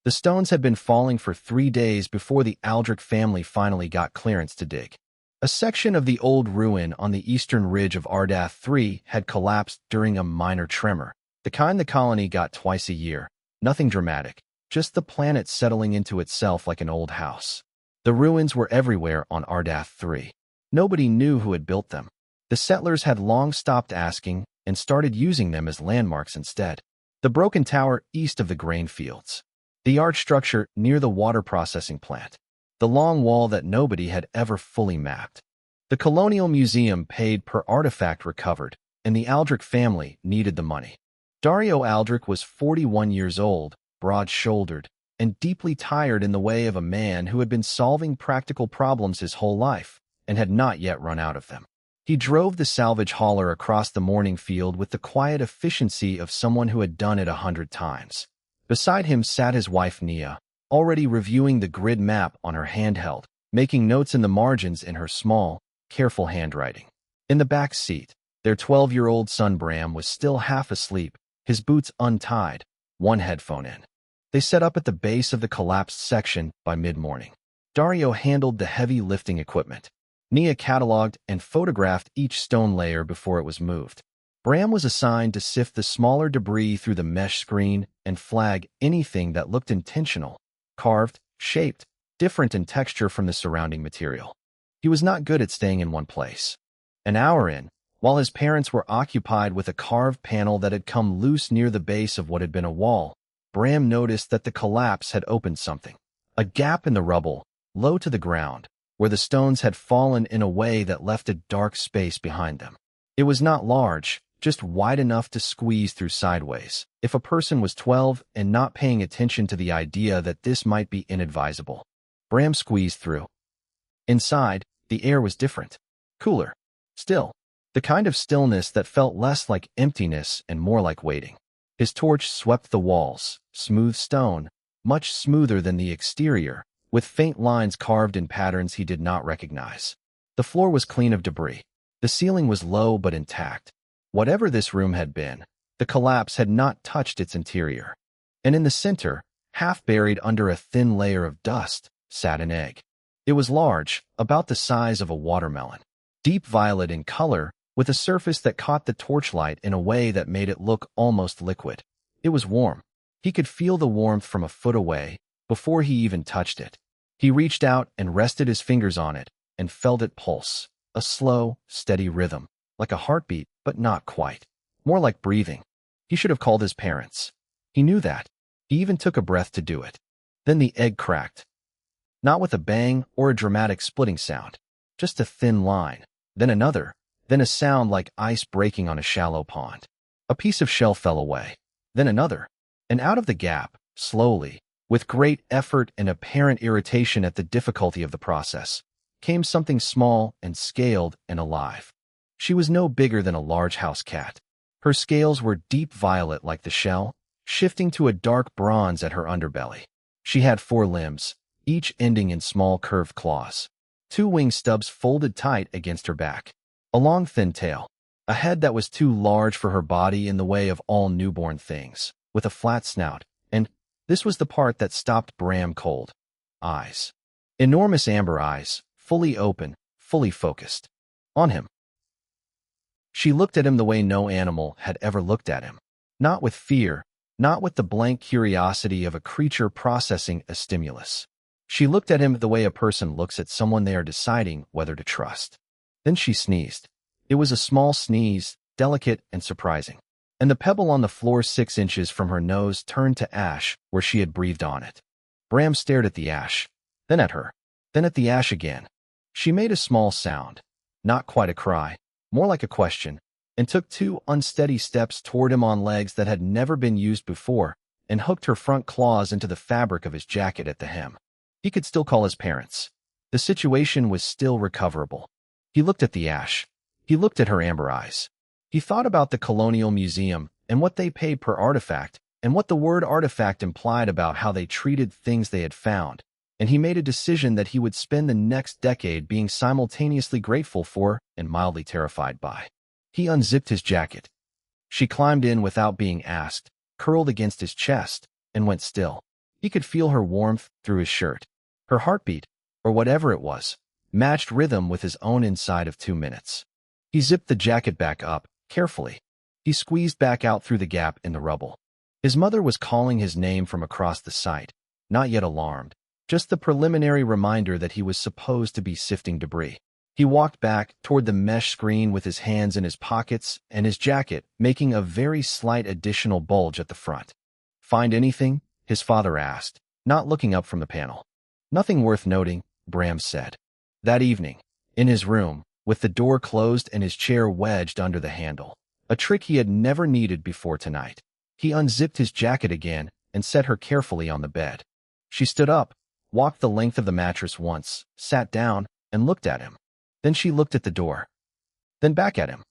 The stones had been falling for 3 days before the Aldrich family finally got clearance to dig. A section of the old ruin on the eastern ridge of Ardath 3 had collapsed during a minor tremor, the kind the colony got twice a year. Nothing dramatic, just the planet settling into itself like an old house. The ruins were everywhere on Ardath 3. Nobody knew who had built them. The settlers had long stopped asking and started using them as landmarks instead. The broken tower east of the grain fields. The arch structure near the water processing plant. The long wall that nobody had ever fully mapped. The Colonial Museum paid per artifact recovered, and the Aldrich family needed the money. Dario Aldrich was 41 years old, broad-shouldered, and deeply tired in the way of a man who had been solving practical problems his whole life and had not yet run out of them. He drove the salvage hauler across the morning field with the quiet efficiency of someone who had done it 100 times. Beside him sat his wife Nia, already reviewing the grid map on her handheld, making notes in the margins in her small, careful handwriting. In the back seat, their 12-year-old son Bram was still half asleep, his boots untied, one headphone in. They set up at the base of the collapsed section by mid-morning. Dario handled the heavy lifting equipment. Nia cataloged and photographed each stone layer before it was moved. Bram was assigned to sift the smaller debris through the mesh screen and flag anything that looked intentional, carved, shaped, different in texture from the surrounding material. He was not good at staying in one place. An hour in, while his parents were occupied with a carved panel that had come loose near the base of what had been a wall, Bram noticed that the collapse had opened something. A gap in the rubble, low to the ground, where the stones had fallen in a way that left a dark space behind them. It was not large, just wide enough to squeeze through sideways, if a person was 12 and not paying attention to the idea that this might be inadvisable. Bram squeezed through. Inside, the air was different. Cooler. Still. The kind of stillness that felt less like emptiness and more like waiting. His torch swept the walls, smooth stone, much smoother than the exterior, with faint lines carved in patterns he did not recognize. The floor was clean of debris. The ceiling was low but intact. Whatever this room had been, the collapse had not touched its interior. And in the center, half buried under a thin layer of dust, sat an egg. It was large, about the size of a watermelon. Deep violet in color, with a surface that caught the torchlight in a way that made it look almost liquid. It was warm. He could feel the warmth from a foot away, before he even touched it. He reached out and rested his fingers on it, and felt it pulse. A slow, steady rhythm, like a heartbeat, but not quite. More like breathing. He should have called his parents. He knew that. He even took a breath to do it. Then the egg cracked. Not with a bang or a dramatic splitting sound. Just a thin line. Then another. Then a sound like ice breaking on a shallow pond. A piece of shell fell away. Then another. And out of the gap, slowly, with great effort and apparent irritation at the difficulty of the process, came something small and scaled and alive. She was no bigger than a large house cat. Her scales were deep violet like the shell, shifting to a dark bronze at her underbelly. She had 4 limbs, each ending in small curved claws. 2 wing stubs folded tight against her back. A long thin tail. A head that was too large for her body in the way of all newborn things, with a flat snout, and this was the part that stopped Bram cold. Eyes. Enormous amber eyes, fully open, fully focused. On him. She looked at him the way no animal had ever looked at him. Not with fear, not with the blank curiosity of a creature processing a stimulus. She looked at him the way a person looks at someone they are deciding whether to trust. Then she sneezed. It was a small sneeze, delicate and surprising. And the pebble on the floor 6 inches from her nose turned to ash where she had breathed on it. Bram stared at the ash, then at her, then at the ash again. She made a small sound, not quite a cry, more like a question, and took 2 unsteady steps toward him on legs that had never been used before, and hooked her front claws into the fabric of his jacket at the hem. He could still call his parents. The situation was still recoverable. He looked at the ash. He looked at her amber eyes. He thought about the Colonial Museum and what they paid per artifact, and what the word artifact implied about how they treated things they had found, and he made a decision that he would spend the next decade being simultaneously grateful for and mildly terrified by. He unzipped his jacket. She climbed in without being asked, curled against his chest, and went still. He could feel her warmth through his shirt. Her heartbeat, or whatever it was, matched rhythm with his own inside of 2 minutes. He zipped the jacket back up, carefully. He squeezed back out through the gap in the rubble. His mother was calling his name from across the site, not yet alarmed, just the preliminary reminder that he was supposed to be sifting debris. He walked back toward the mesh screen with his hands in his pockets and his jacket making a very slight additional bulge at the front. "Find anything?" his father asked, not looking up from the panel. "Nothing worth noting," Bram said. That evening, in his room, with the door closed and his chair wedged under the handle, a trick he had never needed before tonight, he unzipped his jacket again and set her carefully on the bed. She stood up, walked the length of the mattress once, sat down, and looked at him. Then she looked at the door. Then back at him.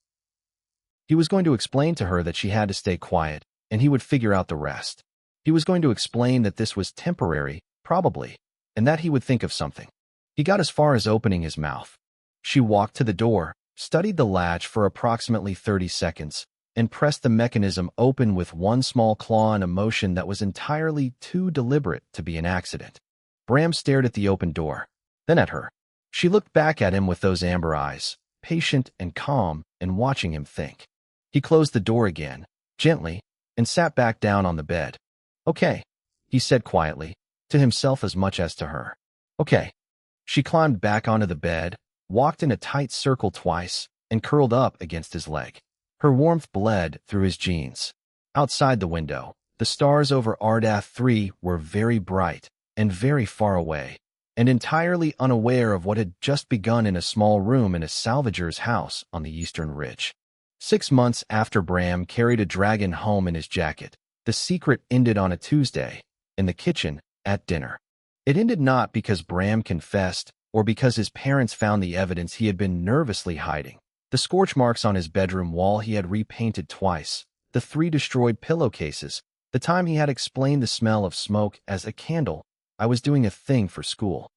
He was going to explain to her that she had to stay quiet, and he would figure out the rest. He was going to explain that this was temporary, probably, and that he would think of something. He got as far as opening his mouth. She walked to the door, studied the latch for approximately 30 seconds, and pressed the mechanism open with one small claw in a motion that was entirely too deliberate to be an accident. Bram stared at the open door, then at her. She looked back at him with those amber eyes, patient and calm, and watching him think. He closed the door again, gently, and sat back down on the bed. "Okay," he said quietly, to himself as much as to her. "Okay." She climbed back onto the bed, walked in a tight circle twice, and curled up against his leg. Her warmth bled through his jeans. Outside the window, the stars over Ardath 3 were very bright and very far away, and entirely unaware of what had just begun in a small room in a salvager's house on the eastern ridge. 6 months after Bram carried a dragon home in his jacket, the secret ended on a Tuesday, in the kitchen, at dinner. It ended not because Bram confessed, or because his parents found the evidence he had been nervously hiding. The scorch marks on his bedroom wall he had repainted twice, the 3 destroyed pillowcases, the time he had explained the smell of smoke as a candle. "I was doing a thing for school."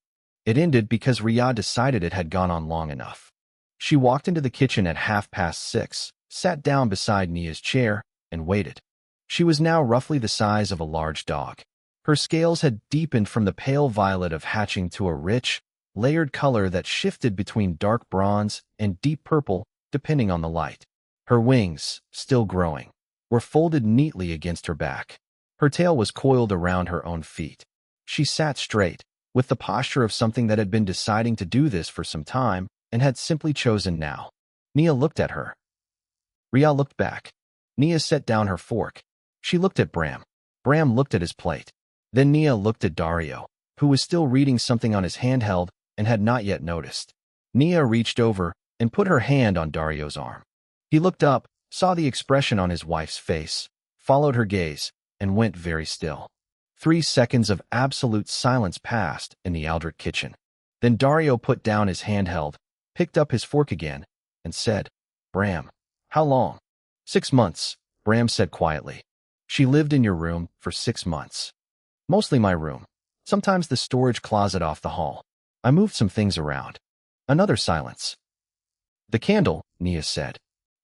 It ended because Rhea decided it had gone on long enough. She walked into the kitchen at 6:30, sat down beside Nia's chair, and waited. She was now roughly the size of a large dog. Her scales had deepened from the pale violet of hatching to a rich, layered color that shifted between dark bronze and deep purple, depending on the light. Her wings, still growing, were folded neatly against her back. Her tail was coiled around her own feet. She sat straight, with the posture of something that had been deciding to do this for some time and had simply chosen now. Nia looked at her. Rhea looked back. Nia set down her fork. She looked at Bram. Bram looked at his plate. Then Nia looked at Dario, who was still reading something on his handheld and had not yet noticed. Nia reached over and put her hand on Dario's arm. He looked up, saw the expression on his wife's face, followed her gaze, and went very still. 3 seconds of absolute silence passed in the Aldrich kitchen. Then Dario put down his handheld, picked up his fork again, and said, "Bram, how long?" 6 months, Bram said quietly. "She lived in your room for 6 months. Mostly my room. Sometimes the storage closet off the hall. I moved some things around." Another silence. "The candle," Nia said.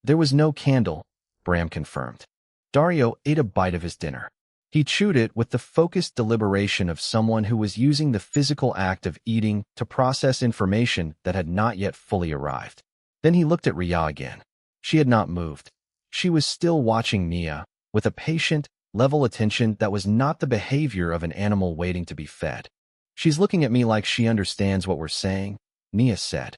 "There was no candle," Bram confirmed. Dario ate a bite of his dinner. He chewed it with the focused deliberation of someone who was using the physical act of eating to process information that had not yet fully arrived. Then he looked at Rhea again. She had not moved. She was still watching Nia, with a patient, level attention that was not the behavior of an animal waiting to be fed. "She's looking at me like she understands what we're saying," Nia said.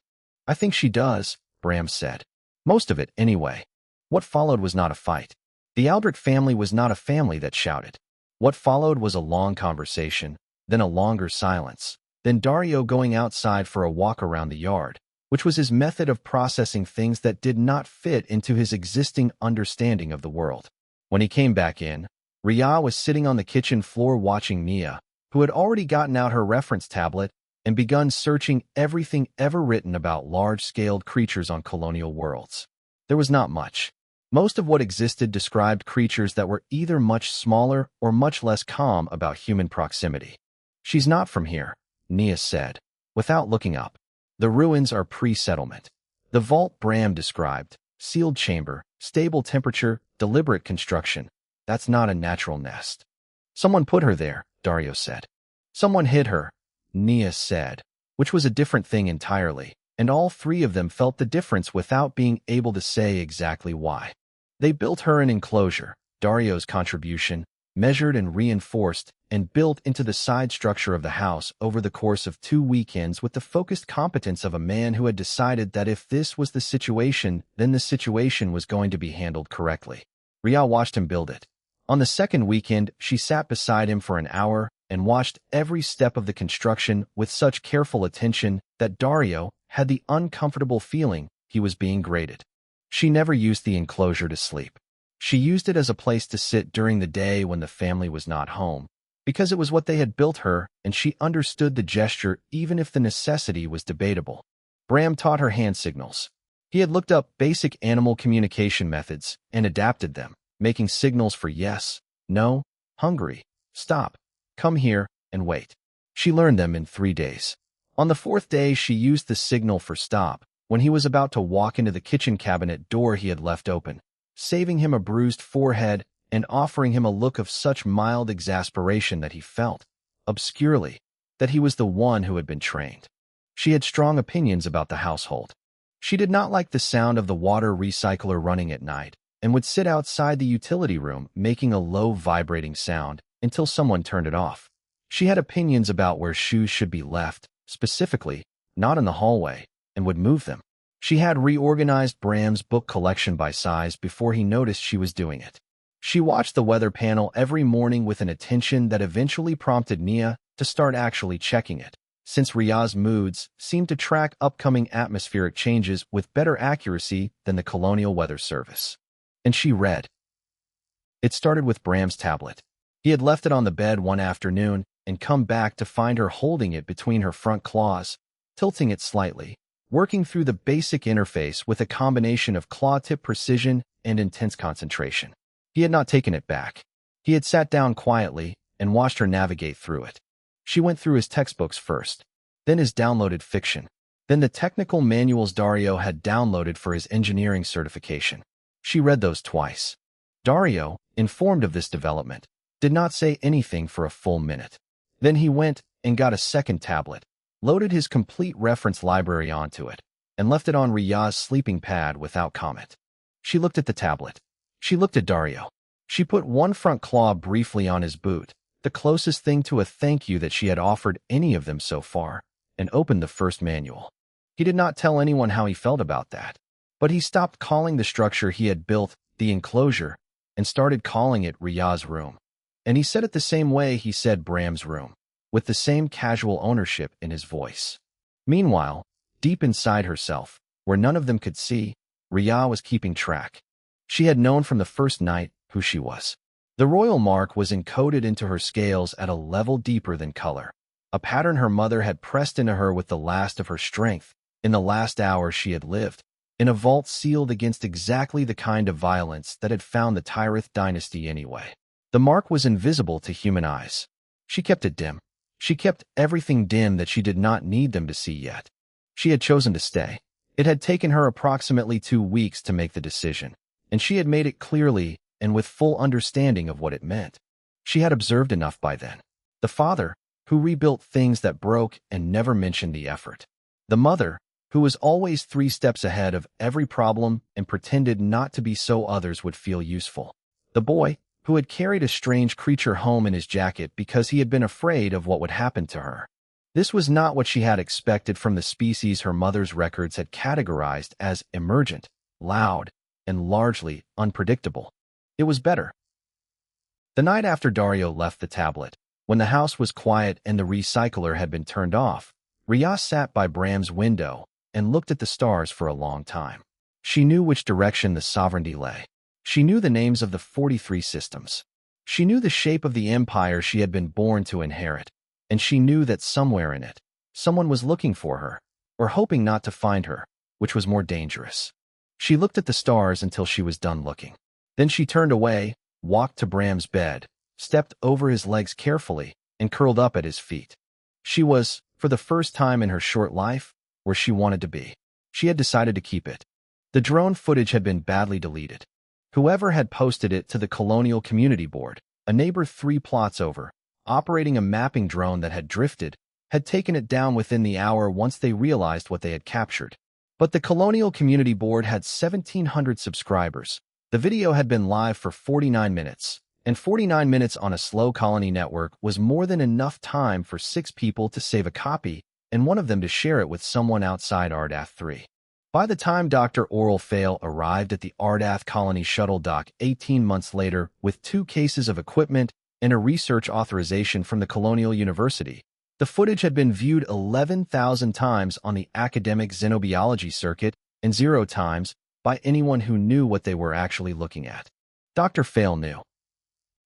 "I think she does," Bram said. "Most of it, anyway." What followed was not a fight. The Aldrich family was not a family that shouted. What followed was a long conversation, then a longer silence, then Dario going outside for a walk around the yard, which was his method of processing things that did not fit into his existing understanding of the world. When he came back in, Rhea was sitting on the kitchen floor watching Nia, who had already gotten out her reference tablet and begun searching everything ever written about large-scaled creatures on colonial worlds. There was not much. Most of what existed described creatures that were either much smaller or much less calm about human proximity. "She's not from here," Nia said, without looking up. "The ruins are pre-settlement. The vault Bram described, sealed chamber, stable temperature, deliberate construction. That's not a natural nest. Someone put her there," Dario said. Someone hit her, Nia said, which was a different thing entirely, and all three of them felt the difference without being able to say exactly why. They built her an enclosure, Dario's contribution, measured and reinforced, and built into the side structure of the house over the course of 2 weekends with the focused competence of a man who had decided that if this was the situation, then the situation was going to be handled correctly. Ria watched him build it. On the second weekend, she sat beside him for an hour and watched every step of the construction with such careful attention that Dario had the uncomfortable feeling he was being graded. She never used the enclosure to sleep. She used it as a place to sit during the day when the family was not home, because it was what they had built her, and she understood the gesture even if the necessity was debatable. Bram taught her hand signals. He had looked up basic animal communication methods and adapted them, making signals for yes, no, hungry, stop, come here, and wait. She learned them in 3 days. On the 4th day, she used the signal for stop when he was about to walk into the kitchen cabinet door he had left open, saving him a bruised forehead and offering him a look of such mild exasperation that he felt, obscurely, that he was the one who had been trained. She had strong opinions about the household. She did not like the sound of the water recycler running at night and would sit outside the utility room making a low vibrating sound until someone turned it off. She had opinions about where shoes should be left, specifically, not in the hallway, and would move them. She had reorganized Bram's book collection by size before he noticed she was doing it. She watched the weather panel every morning with an attention that eventually prompted Nia to start actually checking it, since Ria's moods seemed to track upcoming atmospheric changes with better accuracy than the Colonial Weather Service. And she read. It started with Bram's tablet. He had left it on the bed one afternoon and come back to find her holding it between her front claws, tilting it slightly, working through the basic interface with a combination of claw-tip precision and intense concentration. He had not taken it back. He had sat down quietly and watched her navigate through it. She went through his textbooks first, then his downloaded fiction, then the technical manuals Dario had downloaded for his engineering certification. She read those twice. Dario, informed of this development, did not say anything for a full minute. Then he went and got a second tablet, loaded his complete reference library onto it, and left it on Ria's sleeping pad without comment. She looked at the tablet. She looked at Dario. She put one front claw briefly on his boot, the closest thing to a thank you that she had offered any of them so far, and opened the first manual. He did not tell anyone how he felt about that, but he stopped calling the structure he had built the enclosure and started calling it Ria's room. And he said it the same way he said Bram's room, with the same casual ownership in his voice. Meanwhile, deep inside herself, where none of them could see, Ria was keeping track. She had known from the first night who she was. The royal mark was encoded into her scales at a level deeper than color, a pattern her mother had pressed into her with the last of her strength in the last hour she had lived, in a vault sealed against exactly the kind of violence that had found the Tyrith dynasty anyway. The mark was invisible to human eyes. She kept it dim. She kept everything dim that she did not need them to see yet. She had chosen to stay. It had taken her approximately 2 weeks to make the decision, and she had made it clearly and with full understanding of what it meant. She had observed enough by then. The father, who rebuilt things that broke and never mentioned the effort. The mother, who was always 3 steps ahead of every problem and pretended not to be so others would feel useful. The boy, who had carried a strange creature home in his jacket because he had been afraid of what would happen to her. This was not what she had expected from the species her mother's records had categorized as emergent, loud, and largely unpredictable. It was better. The night after Dario left the tablet, when the house was quiet and the recycler had been turned off, Ria sat by Bram's window and looked at the stars for a long time. She knew which direction the sovereignty lay. She knew the names of the 43 systems. She knew the shape of the empire she had been born to inherit, and she knew that somewhere in it, someone was looking for her, or hoping not to find her, which was more dangerous. She looked at the stars until she was done looking. Then she turned away, walked to Bram's bed, stepped over his legs carefully, and curled up at his feet. She was, for the first time in her short life, where she wanted to be. She had decided to keep it. The drone footage had been badly deleted. Whoever had posted it to the Colonial Community Board, a neighbor 3 plots over, operating a mapping drone that had drifted, had taken it down within the hour once they realized what they had captured. But the Colonial Community Board had 1,700 subscribers. The video had been live for 49 minutes, and 49 minutes on a slow colony network was more than enough time for 6 people to save a copy and one of them to share it with someone outside Ardath 3. By the time Dr. Oral Fail arrived at the Ardath Colony shuttle dock 18 months later with 2 cases of equipment and a research authorization from the Colonial University, the footage had been viewed 11,000 times on the academic xenobiology circuit and 0 times by anyone who knew what they were actually looking at. Dr. Fail knew.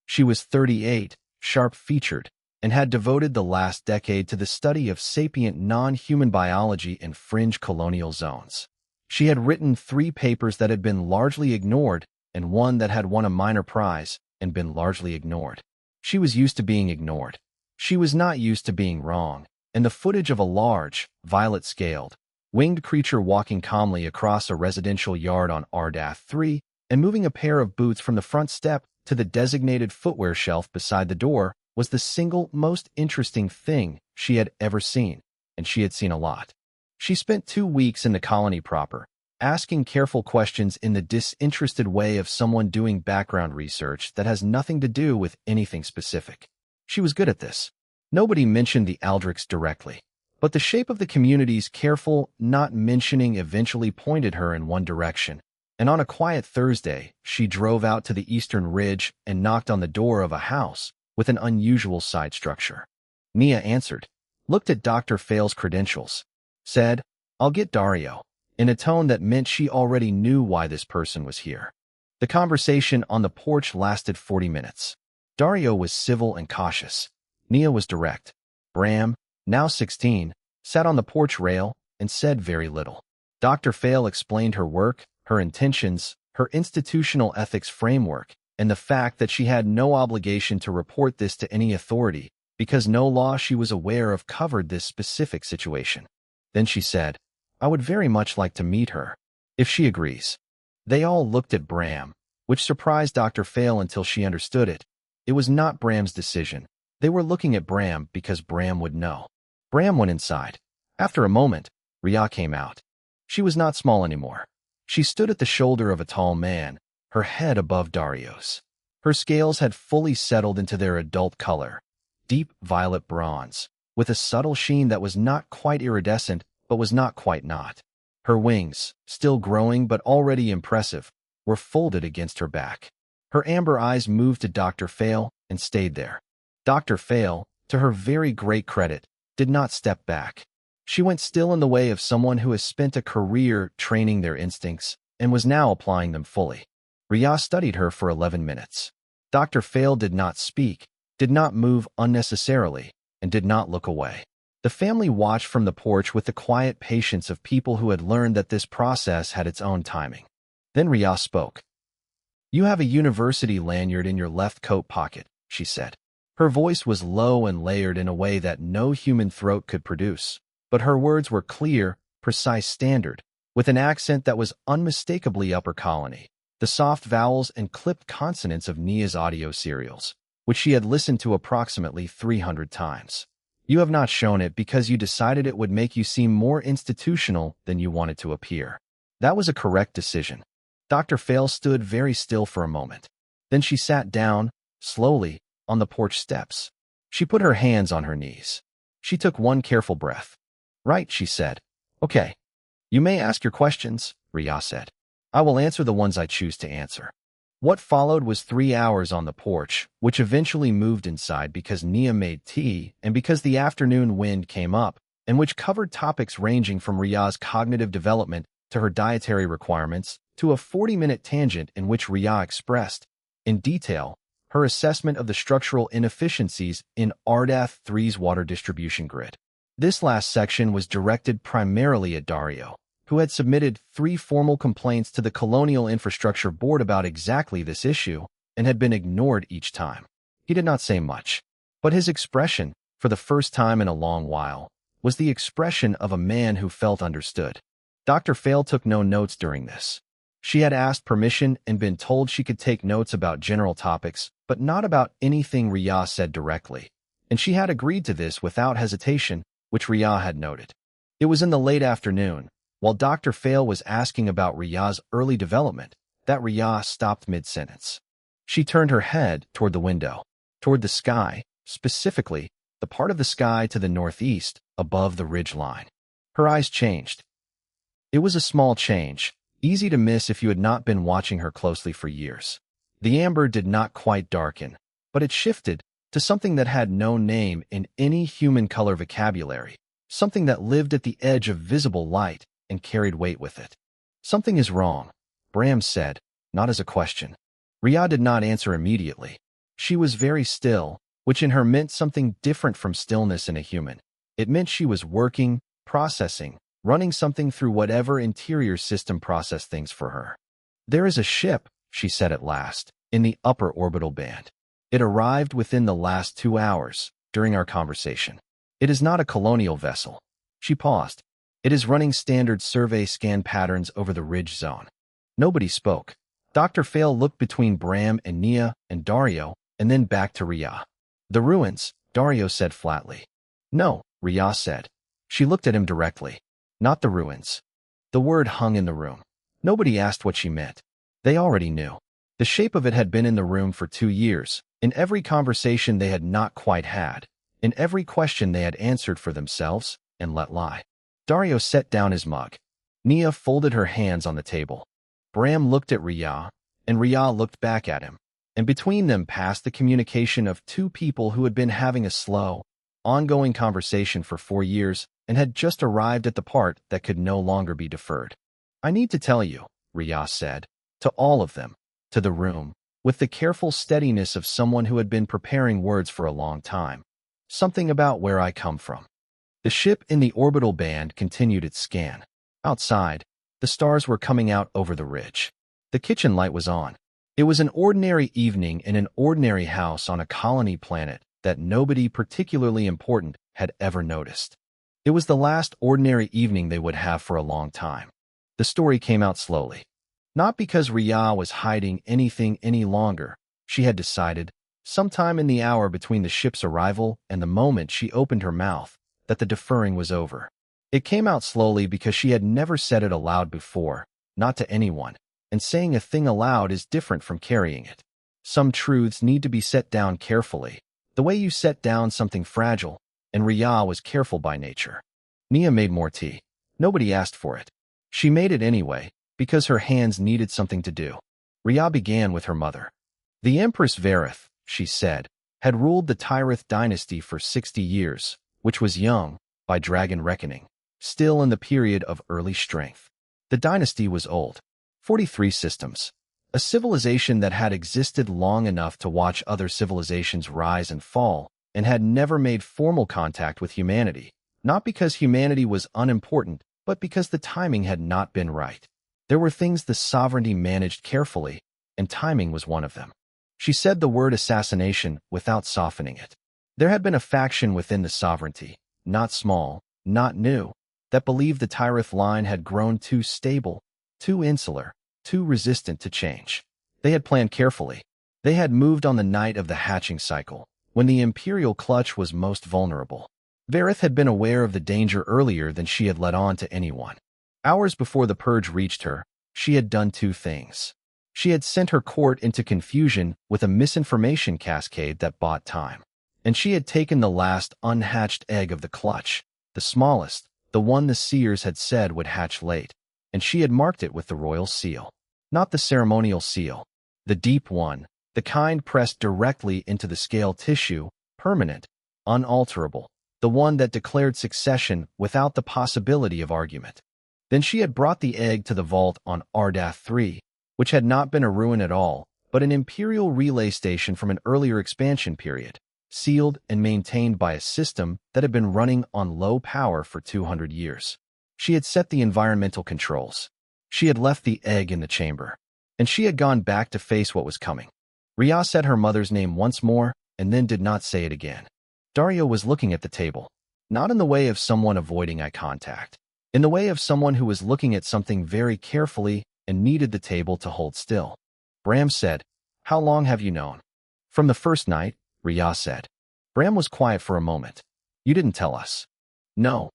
She was 38, sharp-featured, and had devoted the last decade to the study of sapient non-human biology in fringe colonial zones. She had written 3 papers that had been largely ignored and one that had won a minor prize and been largely ignored. She was used to being ignored. She was not used to being wrong, and the footage of a large, violet-scaled, winged creature walking calmly across a residential yard on Ardath 3 and moving a pair of boots from the front step to the designated footwear shelf beside the door was the single most interesting thing she had ever seen, and she had seen a lot. She spent 2 weeks in the colony proper, asking careful questions in the disinterested way of someone doing background research that has nothing to do with anything specific. She was good at this. Nobody mentioned the Aldrichs directly, but the shape of the community's careful not mentioning eventually pointed her in one direction, and on a quiet Thursday, she drove out to the eastern ridge and knocked on the door of a house with an unusual side structure. Nia answered, looked at Dr. Fail's credentials, said, "I'll get Dario," in a tone that meant she already knew why this person was here. The conversation on the porch lasted 40 minutes. Dario was civil and cautious. Nia was direct. Bram, now 16, sat on the porch rail and said very little. Dr. Fail explained her work, her intentions, her institutional ethics framework, and the fact that she had no obligation to report this to any authority because no law she was aware of covered this specific situation. Then she said, "I would very much like to meet her, if she agrees." They all looked at Bram, which surprised Dr. Fail until she understood it. It was not Bram's decision. They were looking at Bram because Bram would know. Bram went inside. After a moment, Ria came out. She was not small anymore. She stood at the shoulder of a tall man, her head above Dario's. Her scales had fully settled into their adult color, deep violet bronze, with a subtle sheen that was not quite iridescent but was not quite not. Her wings, still growing but already impressive, were folded against her back. Her amber eyes moved to Dr. Fail and stayed there. Dr. Fail, to her very great credit, did not step back. She went still in the way of someone who has spent a career training their instincts and was now applying them fully. Ria studied her for 11 minutes. Dr. Fail did not speak, did not move unnecessarily, and did not look away. The family watched from the porch with the quiet patience of people who had learned that this process had its own timing. Then Ria spoke. "You have a university lanyard in your left coat pocket," she said. Her voice was low and layered in a way that no human throat could produce, but her words were clear, precise, standard, with an accent that was unmistakably upper colony, the soft vowels and clipped consonants of Nia's audio serials, which she had listened to approximately 300 times. "You have not shown it because you decided it would make you seem more institutional than you wanted to appear. That was a correct decision." Dr. Fail stood very still for a moment. Then she sat down, slowly, on the porch steps. She put her hands on her knees. She took one careful breath. "Right," she said. "Okay. You may ask your questions," Ria said. "I will answer the ones I choose to answer." What followed was 3 hours on the porch, which eventually moved inside because Nia made tea and because the afternoon wind came up, and which covered topics ranging from Ria's cognitive development to her dietary requirements to a 40-minute tangent in which Ria expressed, in detail, her assessment of the structural inefficiencies in Ardath 3's water distribution grid. This last section was directed primarily at Dario, who had submitted 3 formal complaints to the Colonial Infrastructure Board about exactly this issue and had been ignored each time. He did not say much, but his expression, for the first time in a long while, was the expression of a man who felt understood. Dr. Fail took no notes during this. She had asked permission and been told she could take notes about general topics, but not about anything Ria said directly, and she had agreed to this without hesitation, which Rhea had noted. It was in the late afternoon, while Dr. Fail was asking about Rhea's early development, that Rhea stopped mid-sentence. She turned her head toward the window, toward the sky, specifically, the part of the sky to the northeast, above the ridge line. Her eyes changed. It was a small change, easy to miss if you had not been watching her closely for years. The amber did not quite darken, but it shifted to something that had no name in any human color vocabulary, something that lived at the edge of visible light and carried weight with it. "Something is wrong," Bram said, not as a question. Rhea did not answer immediately. She was very still, which in her meant something different from stillness in a human. It meant she was working, processing, running something through whatever interior system processed things for her. "There is a ship," she said at last, "in the upper orbital band. It arrived within the last 2 hours, during our conversation. It is not a colonial vessel." She paused. "It is running standard survey scan patterns over the ridge zone." Nobody spoke. Dr. Fail looked between Bram and Nia and Dario, and then back to Rhea. "The ruins," Dario said flatly. "No," Rhea said. She looked at him directly. "Not the ruins." The word hung in the room. Nobody asked what she meant. They already knew. The shape of it had been in the room for 2 years, in every conversation they had not quite had, in every question they had answered for themselves and let lie. Dario set down his mug. Nia folded her hands on the table. Bram looked at Rhea, and Rhea looked back at him, and between them passed the communication of 2 people who had been having a slow, ongoing conversation for 4 years and had just arrived at the part that could no longer be deferred. "I need to tell you," Rhea said, to all of them, to the room, with the careful steadiness of someone who had been preparing words for a long time. "Something about where I come from." The ship in the orbital band continued its scan. Outside, the stars were coming out over the ridge. The kitchen light was on. It was an ordinary evening in an ordinary house on a colony planet that nobody particularly important had ever noticed. It was the last ordinary evening they would have for a long time. The story came out slowly. Not because Rhea was hiding anything any longer. She had decided, sometime in the hour between the ship's arrival and the moment she opened her mouth, that the deferring was over. It came out slowly because she had never said it aloud before, not to anyone, and saying a thing aloud is different from carrying it. Some truths need to be set down carefully, the way you set down something fragile, and Rhea was careful by nature. Nia made more tea. Nobody asked for it. She made it anyway, because her hands needed something to do. Rhea began with her mother. "The Empress Varith," she said, "had ruled the Tyrith dynasty for 60 years, which was young, by dragon reckoning, still in the period of early strength. The dynasty was old. 43 systems. A civilization that had existed long enough to watch other civilizations rise and fall, and had never made formal contact with humanity, not because humanity was unimportant, but because the timing had not been right. There were things the sovereignty managed carefully, and timing was one of them." She said the word assassination without softening it. There had been a faction within the sovereignty, not small, not new, that believed the Tyrith line had grown too stable, too insular, too resistant to change. They had planned carefully. They had moved on the night of the hatching cycle, when the Imperial clutch was most vulnerable. Varith had been aware of the danger earlier than she had let on to anyone. Hours before the purge reached her, she had done 2 things. She had sent her court into confusion with a misinformation cascade that bought time. And she had taken the last unhatched egg of the clutch, the smallest, the one the seers had said would hatch late, and she had marked it with the royal seal. Not the ceremonial seal, the deep one, the kind pressed directly into the scale tissue, permanent, unalterable, the one that declared succession without the possibility of argument. Then she had brought the egg to the vault on Ardath 3, which had not been a ruin at all, but an imperial relay station from an earlier expansion period, sealed and maintained by a system that had been running on low power for 200 years. She had set the environmental controls. She had left the egg in the chamber, and she had gone back to face what was coming. Rhea said her mother's name once more, and then did not say it again. Dario was looking at the table, not in the way of someone avoiding eye contact, in the way of someone who was looking at something very carefully and needed the table to hold still. Bram said, "How long have you known?" "From the first night," Rhea said. Bram was quiet for a moment. You didn't tell us. No.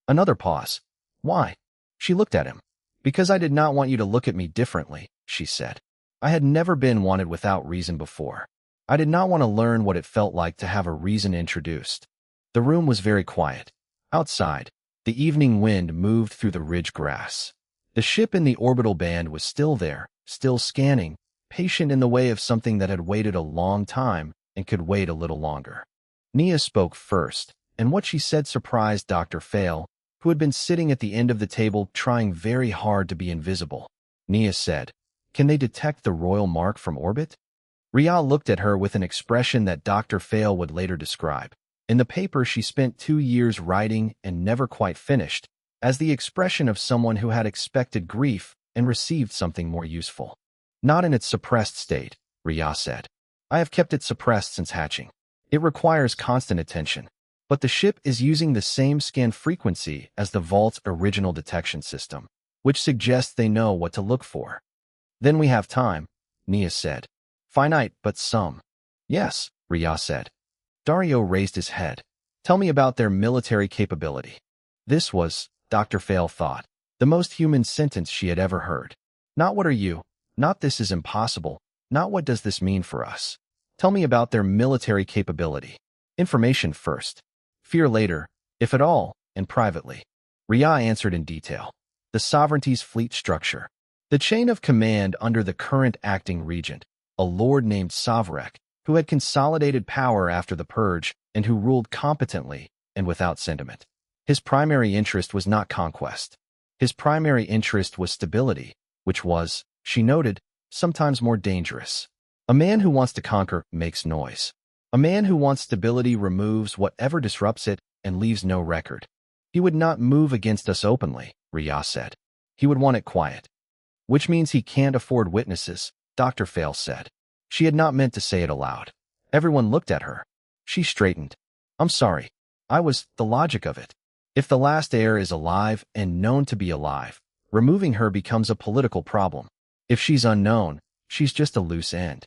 Another pause. Why? She looked at him. Because I did not want you to look at me differently, she said. I had never been wanted without reason before. I did not want to learn what it felt like to have a reason introduced. The room was very quiet. Outside, the evening wind moved through the ridge grass. The ship in the orbital band was still there, still scanning, patient in the way of something that had waited a long time and could wait a little longer. Nia spoke first, and what she said surprised Dr. Fail, who had been sitting at the end of the table trying very hard to be invisible. Nia said, "Can they detect the royal mark from orbit?" Ria looked at her with an expression that Dr. Fail would later describe. In the paper she spent 2 years writing and never quite finished, as the expression of someone who had expected grief and received something more useful. Not in its suppressed state, Ria said. I have kept it suppressed since hatching. It requires constant attention. But the ship is using the same scan frequency as the Vault's original detection system, which suggests they know what to look for. Then we have time, Nia said. Finite, but some. Yes, Ria said. Dario raised his head. Tell me about their military capability. This was, Dr. Fail thought, the most human sentence she had ever heard. Not what are you, not this is impossible, not what does this mean for us. Tell me about their military capability. Information first. Fear later, if at all, and privately. Ria answered in detail. The sovereignty's fleet structure. The chain of command under the current acting regent, a lord named Savrek, who had consolidated power after the purge and who ruled competently and without sentiment. His primary interest was not conquest. His primary interest was stability, which was, she noted, sometimes more dangerous. A man who wants to conquer makes noise. A man who wants stability removes whatever disrupts it and leaves no record. He would not move against us openly, Ria said. He would want it quiet. Which means he can't afford witnesses, Dr. Fail said. She had not meant to say it aloud. Everyone looked at her. She straightened. I'm sorry. The logic of it. If the last heir is alive and known to be alive, removing her becomes a political problem. If she's unknown, she's just a loose end.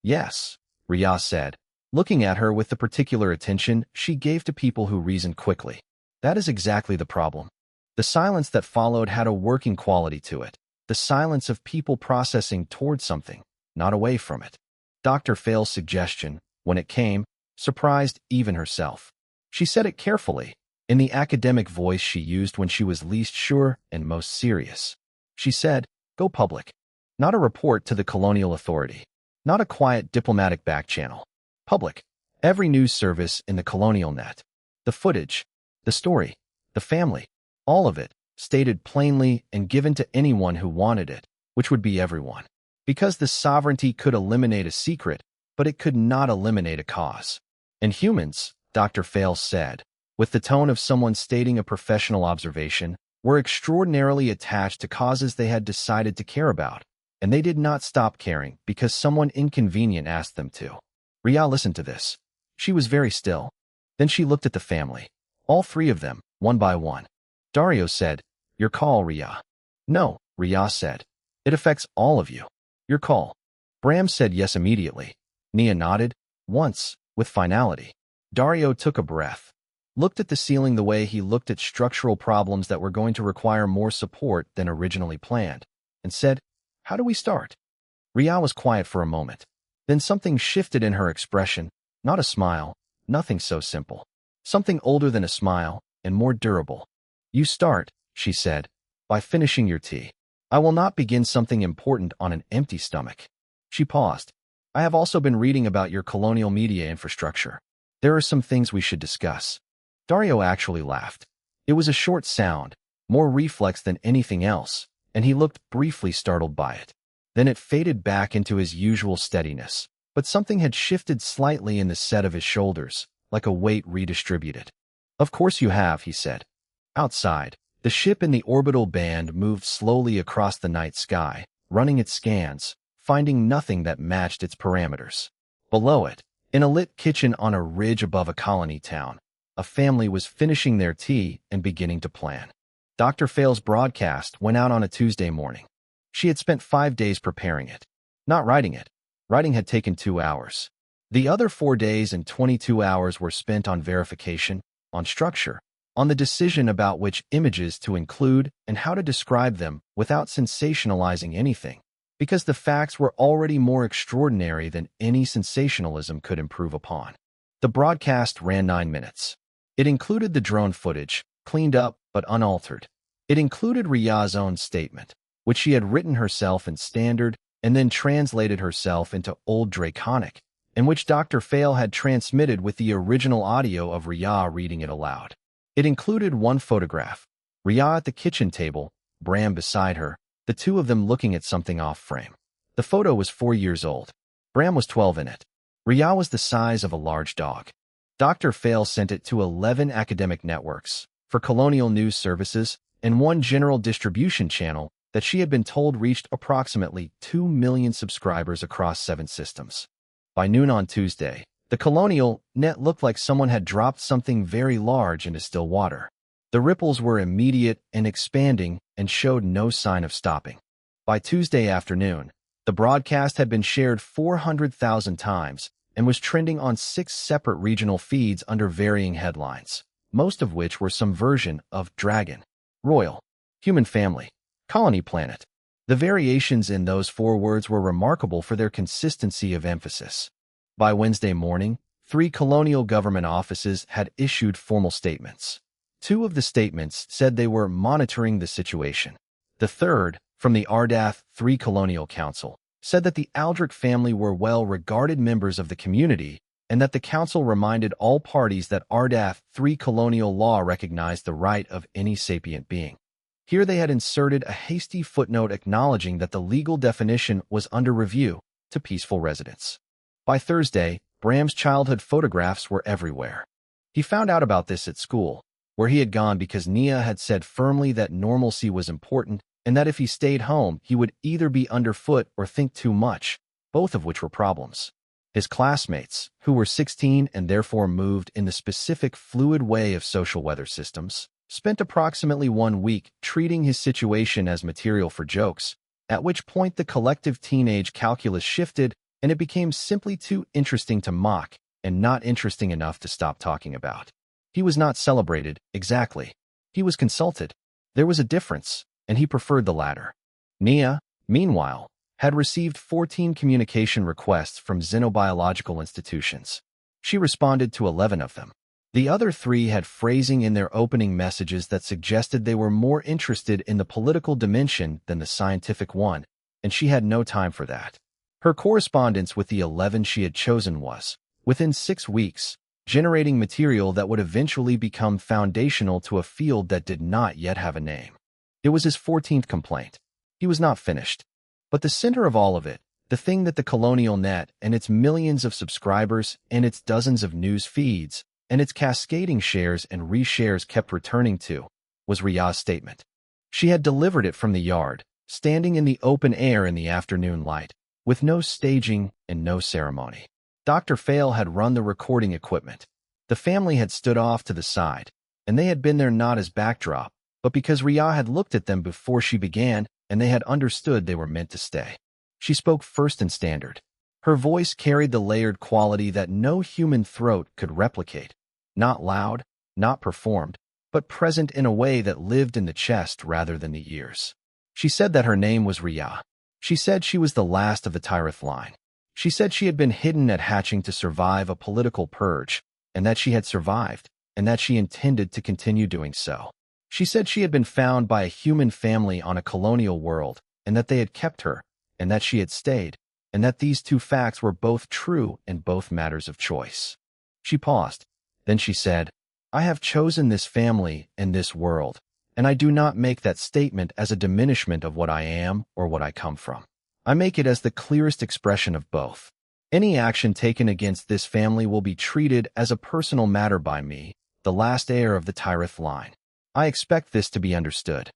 Yes, Ria said, looking at her with the particular attention she gave to people who reason quickly. That is exactly the problem. The silence that followed had a working quality to it, the silence of people processing toward something, not away from it. Dr. Fail's suggestion, when it came, surprised even herself. She said it carefully, in the academic voice she used when she was least sure and most serious. She said, go public. Not a report to the colonial authority. Not a quiet diplomatic back channel. Public. Every news service in the colonial net. The footage, the story, the family, all of it, stated plainly and given to anyone who wanted it, which would be everyone. Because the sovereignty could eliminate a secret, but it could not eliminate a cause. And humans, Dr. Fail said, with the tone of someone stating a professional observation, were extraordinarily attached to causes they had decided to care about, and they did not stop caring because someone inconvenient asked them to. Ria listened to this. She was very still. Then she looked at the family. All 3 of them, one by one. Dario said, your call, Ria. No, Ria said. It affects all of you. Your call. Bram said yes immediately. Nia nodded, once, with finality. Dario took a breath, looked at the ceiling the way he looked at structural problems that were going to require more support than originally planned, and said, how do we start? Ria was quiet for a moment. Then something shifted in her expression, not a smile, nothing so simple. Something older than a smile, and more durable. You start, she said, by finishing your tea. I will not begin something important on an empty stomach. She paused. I have also been reading about your colonial media infrastructure. There are some things we should discuss. Dario actually laughed. It was a short sound, more reflex than anything else, and he looked briefly startled by it. Then it faded back into his usual steadiness, but something had shifted slightly in the set of his shoulders, like a weight redistributed. Of course you have, he said. Outside, the ship in the orbital band moved slowly across the night sky, running its scans, finding nothing that matched its parameters. Below it, in a lit kitchen on a ridge above a colony town, a family was finishing their tea and beginning to plan. Dr. Fail's broadcast went out on a Tuesday morning. She had spent 5 days preparing it. Not writing it. Writing had taken 2 hours. The other 4 days and 22 hours were spent on verification, on structure, on the decision about which images to include and how to describe them without sensationalizing anything, because the facts were already more extraordinary than any sensationalism could improve upon. The broadcast ran 9 minutes. It included the drone footage, cleaned up but unaltered. It included Riya's own statement, which she had written herself in Standard and then translated herself into Old Draconic, and which Dr. Fail had transmitted with the original audio of Riya reading it aloud. It included one photograph, Riya at the kitchen table, Bram beside her, the two of them looking at something off-frame. The photo was 4 years old. Bram was 12 in it. Riya was the size of a large dog. Dr. Fail sent it to 11 academic networks, for colonial news services, and one general distribution channel that she had been told reached approximately 2 million subscribers across 7 systems. By noon on Tuesday, the colonial net looked like someone had dropped something very large into still water. The ripples were immediate and expanding and showed no sign of stopping. By Tuesday afternoon, the broadcast had been shared 400,000 times and was trending on 6 separate regional feeds under varying headlines, most of which were some version of Dragon, Royal, Human Family, Colony Planet. The variations in those 4 words were remarkable for their consistency of emphasis. By Wednesday morning, 3 colonial government offices had issued formal statements. 2 of the statements said they were monitoring the situation. The third, from the Ardath 3 Colonial Council, said that the Aldrich family were well-regarded members of the community and that the council reminded all parties that Ardath 3 colonial law recognized the right of any sapient being. Here they had inserted a hasty footnote acknowledging that the legal definition was under review to peaceful residents. By Thursday, Bram's childhood photographs were everywhere. He found out about this at school, where he had gone because Nia had said firmly that normalcy was important and that if he stayed home, he would either be underfoot or think too much, both of which were problems. His classmates, who were 16 and therefore moved in the specific fluid way of social weather systems, spent approximately 1 week treating his situation as material for jokes, at which point the collective teenage calculus shifted and it became simply too interesting to mock and not interesting enough to stop talking about. He was not celebrated, exactly. He was consulted. There was a difference, and he preferred the latter. Nia, meanwhile, had received 14 communication requests from xenobiological institutions. She responded to 11 of them. The other 3 had phrasing in their opening messages that suggested they were more interested in the political dimension than the scientific one, and she had no time for that. Her correspondence with the 11 she had chosen was, within 6 weeks, generating material that would eventually become foundational to a field that did not yet have a name. It was his 14th complaint. He was not finished. But the center of all of it, the thing that the Colonial Net and its millions of subscribers and its dozens of news feeds and its cascading shares and reshares kept returning to, was Riya's statement. She had delivered it from the yard, standing in the open air in the afternoon light, with no staging and no ceremony. Dr. Fail had run the recording equipment. The family had stood off to the side, and they had been there not as backdrop, but because Riya had looked at them before she began and they had understood they were meant to stay. She spoke first in Standard. Her voice carried the layered quality that no human throat could replicate. Not loud, not performed, but present in a way that lived in the chest rather than the ears. She said that her name was Riya. She said she was the last of the Tyrith line. She said she had been hidden at hatching to survive a political purge, and that she had survived, and that she intended to continue doing so. She said she had been found by a human family on a colonial world, and that they had kept her, and that she had stayed, and that these 2 facts were both true and both matters of choice. She paused. Then she said, "I have chosen this family and this world, and I do not make that statement as a diminishment of what I am or what I come from. I make it as the clearest expression of both. Any action taken against this family will be treated as a personal matter by me, the last heir of the Tyrith line. I expect this to be understood."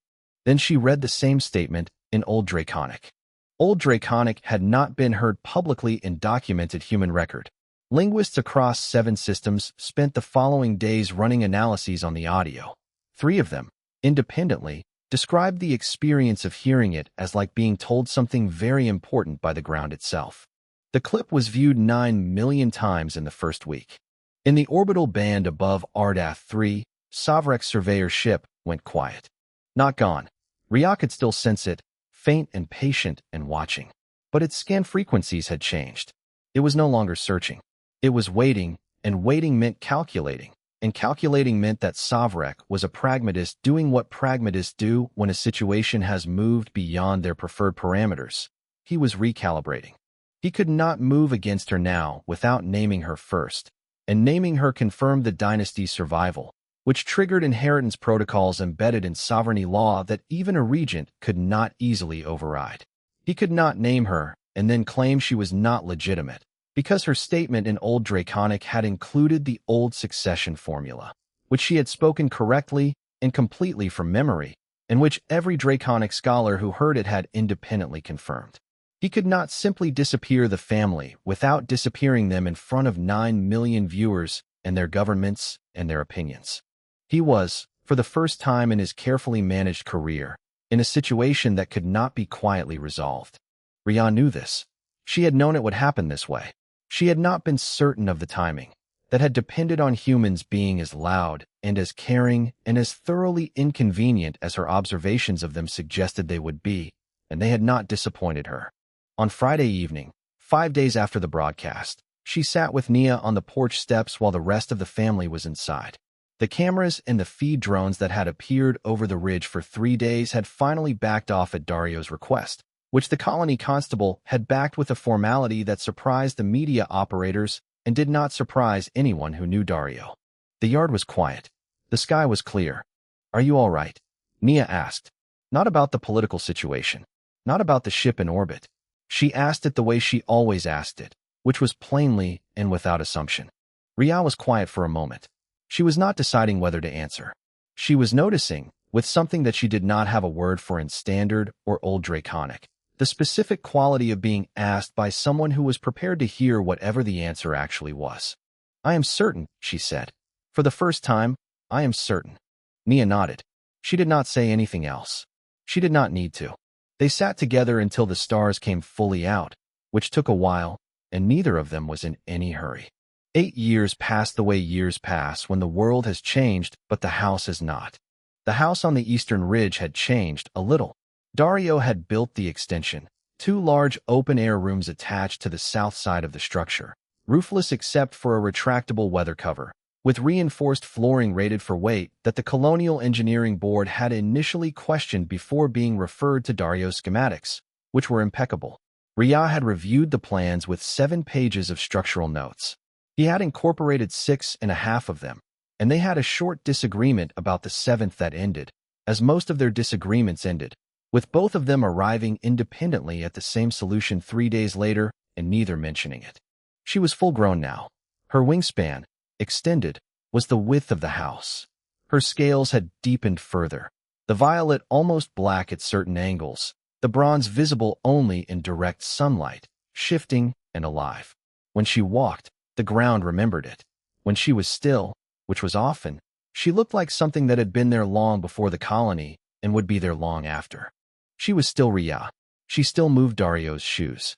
Then she read the same statement in Old Draconic. Old Draconic had not been heard publicly in documented human record. Linguists across 7 systems spent the following days running analyses on the audio. 3 of them, independently, described the experience of hearing it as like being told something very important by the ground itself. The clip was viewed 9 million times in the first week. In the orbital band above Ardath 3, Savrek's surveyor ship went quiet. Not gone. Rhea could still sense it, faint and patient and watching. But its scan frequencies had changed. It was no longer searching. It was waiting, and waiting meant calculating. And calculating meant that Savrek was a pragmatist doing what pragmatists do when a situation has moved beyond their preferred parameters. He was recalibrating. He could not move against her now without naming her first, and naming her confirmed the dynasty's survival, which triggered inheritance protocols embedded in sovereignty law that even a regent could not easily override. He could not name her and then claim she was not legitimate, because her statement in Old Draconic had included the old succession formula, which she had spoken correctly and completely from memory, and which every Draconic scholar who heard it had independently confirmed. He could not simply disappear the family without disappearing them in front of 9 million viewers and their governments and their opinions. He was, for the first time in his carefully managed career, in a situation that could not be quietly resolved. Rhea knew this. She had known it would happen this way. She had not been certain of the timing, that had depended on humans being as loud and as caring and as thoroughly inconvenient as her observations of them suggested they would be, and they had not disappointed her. On Friday evening, 5 days after the broadcast, she sat with Nia on the porch steps while the rest of the family was inside. The cameras and the feed drones that had appeared over the ridge for 3 days had finally backed off at Dario's request, which the colony constable had backed with a formality that surprised the media operators and did not surprise anyone who knew Dario. The yard was quiet. The sky was clear. "Are you all right?" Nia asked. Not about the political situation. Not about the ship in orbit. She asked it the way she always asked it, which was plainly and without assumption. Rhea was quiet for a moment. She was not deciding whether to answer. She was noticing, with something that she did not have a word for in Standard or Old Draconic, the specific quality of being asked by someone who was prepared to hear whatever the answer actually was. "I am certain," she said. "For the first time, I am certain." Nia nodded. She did not say anything else. She did not need to. They sat together until the stars came fully out, which took a while, and neither of them was in any hurry. 8 years passed the way years pass when the world has changed, but the house has not. The house on the eastern ridge had changed a little. Dario had built the extension, 2 large open-air rooms attached to the south side of the structure, roofless except for a retractable weather cover, with reinforced flooring rated for weight that the Colonial Engineering Board had initially questioned before being referred to Dario's schematics, which were impeccable. Rhea had reviewed the plans with 7 pages of structural notes. He had incorporated 6.5 of them, and they had a short disagreement about the 7th that ended, as most of their disagreements ended, with both of them arriving independently at the same solution 3 days later and neither mentioning it. She was full-grown now. Her wingspan, extended, was the width of the house. Her scales had deepened further, the violet almost black at certain angles, the bronze visible only in direct sunlight, shifting and alive. When she walked, the ground remembered it. When she was still, which was often, she looked like something that had been there long before the colony and would be there long after. She was still Rhea. She still moved Dario's shoes.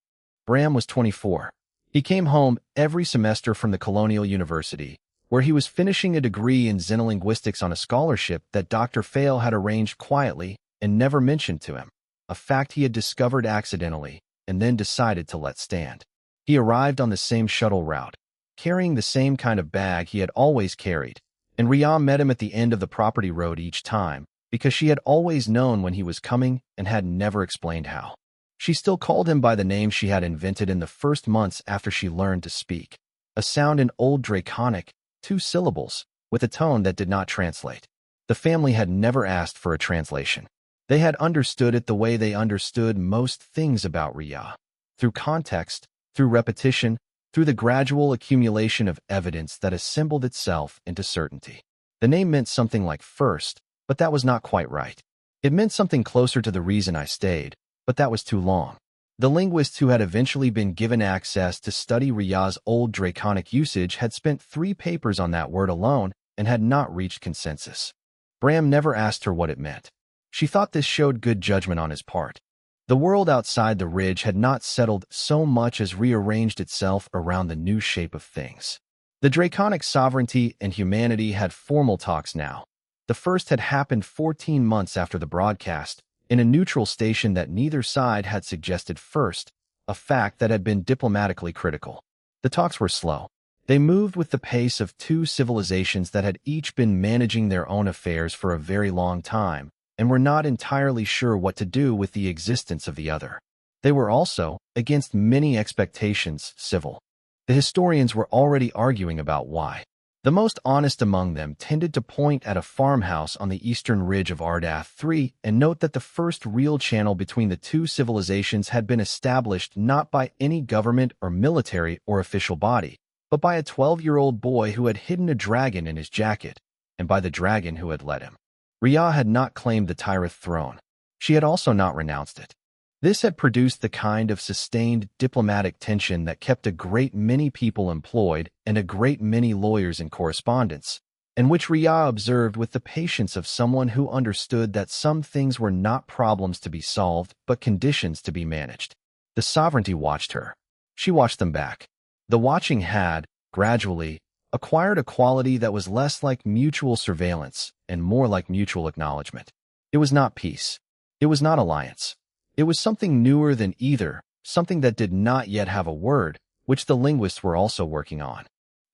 Bram was 24. He came home every semester from the Colonial University, where he was finishing a degree in xenolinguistics on a scholarship that Dr. Fail had arranged quietly and never mentioned to him, a fact he had discovered accidentally and then decided to let stand. He arrived on the same shuttle route, carrying the same kind of bag he had always carried, and Rhea met him at the end of the property road each time, because she had always known when he was coming and had never explained how. She still called him by the name she had invented in the first months after she learned to speak, a sound in Old Draconic, 2 syllables, with a tone that did not translate. The family had never asked for a translation. They had understood it the way they understood most things about Rhea, through context, through repetition, through the gradual accumulation of evidence that assembled itself into certainty. The name meant something like first, but that was not quite right. It meant something closer to the reason I stayed, but that was too long. The linguists who had eventually been given access to study Rhea's Old Draconic usage had spent 3 papers on that word alone and had not reached consensus. Bram never asked her what it meant. She thought this showed good judgment on his part. The world outside the ridge had not settled so much as rearranged itself around the new shape of things. The draconic sovereignty and humanity had formal talks now. The first had happened 14 months after the broadcast, in a neutral station that neither side had suggested first, a fact that had been diplomatically critical. The talks were slow. They moved with the pace of two civilizations that had each been managing their own affairs for a very long time, and were not entirely sure what to do with the existence of the other. They were also, against many expectations, civil. The historians were already arguing about why. The most honest among them tended to point at a farmhouse on the eastern ridge of Ardath 3 and note that the first real channel between the two civilizations had been established not by any government or military or official body, but by a 12-year-old boy who had hidden a dragon in his jacket, and by the dragon who had led him. Rhea had not claimed the Tyrith throne. She had also not renounced it. This had produced the kind of sustained diplomatic tension that kept a great many people employed and a great many lawyers in correspondence, and which Rhea observed with the patience of someone who understood that some things were not problems to be solved but conditions to be managed. The sovereignty watched her. She watched them back. The watching had, gradually, acquired a quality that was less like mutual surveillance and more like mutual acknowledgement. It was not peace. It was not alliance. It was something newer than either, something that did not yet have a word, which the linguists were also working on.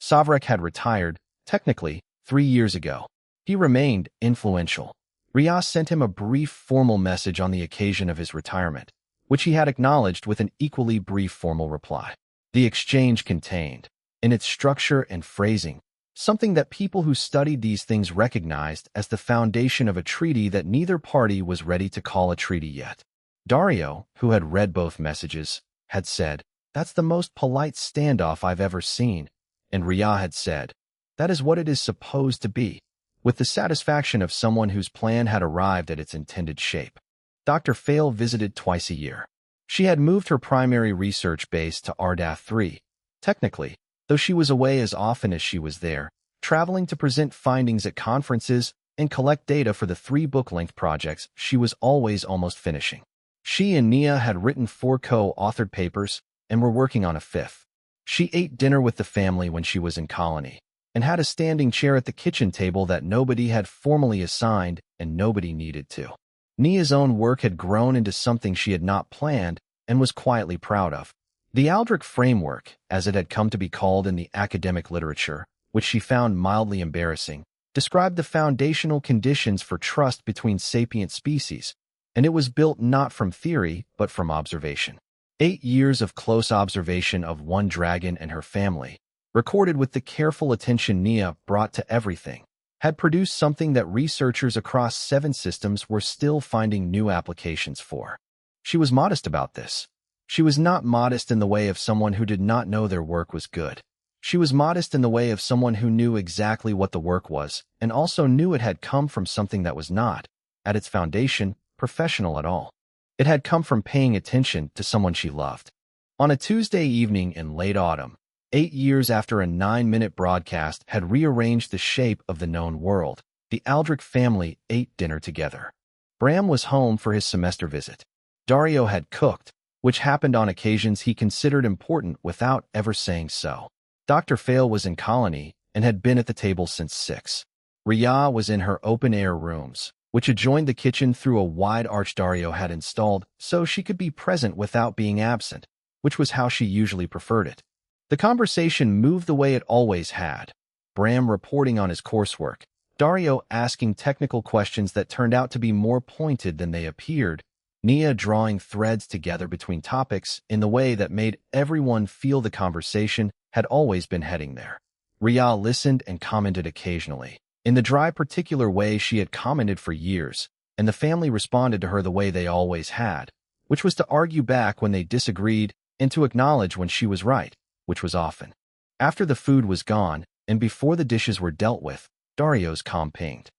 Savrek had retired, technically, 3 years ago. He remained influential. Rhea sent him a brief formal message on the occasion of his retirement, which he had acknowledged with an equally brief formal reply. The exchange contained, in its structure and phrasing, something that people who studied these things recognized as the foundation of a treaty that neither party was ready to call a treaty yet. Dario, who had read both messages, had said, "That's the most polite standoff I've ever seen," and Rhea had said, "That is what it is supposed to be," with the satisfaction of someone whose plan had arrived at its intended shape. Dr. Fail visited twice a year. She had moved her primary research base to Ardath 3. Technically, though she was away as often as she was there, traveling to present findings at conferences and collect data for the 3 book-length projects she was always almost finishing. She and Nia had written 4 co-authored papers and were working on a 5th. She ate dinner with the family when she was in colony, and had a standing chair at the kitchen table that nobody had formally assigned and nobody needed to. Nia's own work had grown into something she had not planned and was quietly proud of. The Aldrich framework, as it had come to be called in the academic literature, which she found mildly embarrassing, described the foundational conditions for trust between sapient species, and it was built not from theory but from observation. 8 years of close observation of one dragon and her family, recorded with the careful attention Nia brought to everything, had produced something that researchers across 7 systems were still finding new applications for. She was modest about this. She was not modest in the way of someone who did not know their work was good. She was modest in the way of someone who knew exactly what the work was and also knew it had come from something that was not, at its foundation, professional at all. It had come from paying attention to someone she loved. On a Tuesday evening in late autumn, 8 years after a 9-minute broadcast had rearranged the shape of the known world, the Aldrich family ate dinner together. Bram was home for his semester visit. Dario had cooked, which happened on occasions he considered important without ever saying so. Dr. Fail was in colony and had been at the table since 6. Rhea was in her open-air rooms, which adjoined the kitchen through a wide arch Dario had installed so she could be present without being absent, which was how she usually preferred it. The conversation moved the way it always had. Bram reporting on his coursework, Dario asking technical questions that turned out to be more pointed than they appeared, Nia drawing threads together between topics in the way that made everyone feel the conversation had always been heading there. Rhea listened and commented occasionally, in the dry particular way she had commented for years, and the family responded to her the way they always had, which was to argue back when they disagreed and to acknowledge when she was right, which was often. After the food was gone, and before the dishes were dealt with, Dario's calm pinged.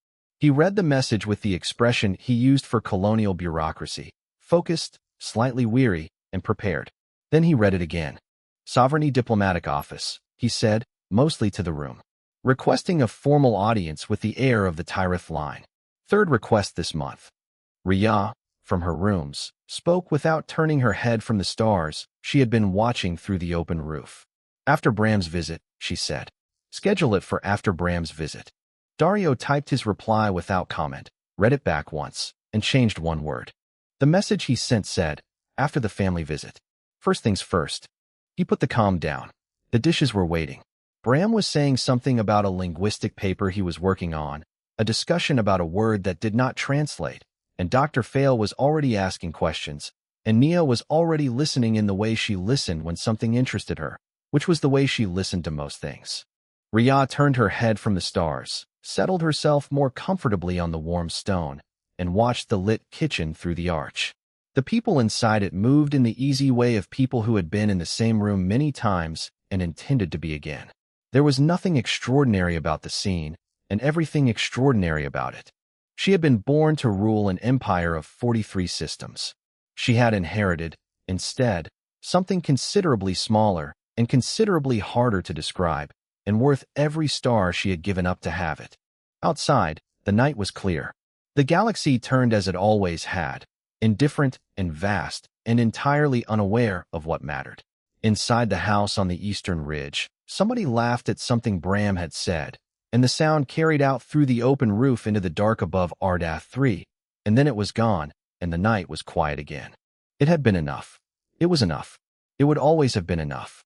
He read the message with the expression he used for colonial bureaucracy, focused, slightly weary, and prepared. Then he read it again. Sovereignty Diplomatic Office, he said, mostly to the room. Requesting a formal audience with the heir of the Tyrith line. 3rd request this month. Rhea, from her rooms, spoke without turning her head from the stars she had been watching through the open roof. "After Bram's visit," she said. "Schedule it for after Bram's visit." Dario typed his reply without comment, read it back once, and changed one word. The message he sent said, "After the family visit. First things first." He put the comm down. The dishes were waiting. Bram was saying something about a linguistic paper he was working on, a discussion about a word that did not translate, and Dr. Fail was already asking questions, and Nia was already listening in the way she listened when something interested her, which was the way she listened to most things. Ria turned her head from the stars, settled herself more comfortably on the warm stone, and watched the lit kitchen through the arch. The people inside it moved in the easy way of people who had been in the same room many times and intended to be again. There was nothing extraordinary about the scene, and everything extraordinary about it. She had been born to rule an empire of 43 systems. She had inherited, instead, something considerably smaller and considerably harder to describe, and worth every star she had given up to have it. Outside, the night was clear. The galaxy turned as it always had, indifferent and vast and entirely unaware of what mattered. Inside the house on the eastern ridge, somebody laughed at something Bram had said, and the sound carried out through the open roof into the dark above Ardath 3, and then it was gone, and the night was quiet again. It had been enough. It was enough. It would always have been enough.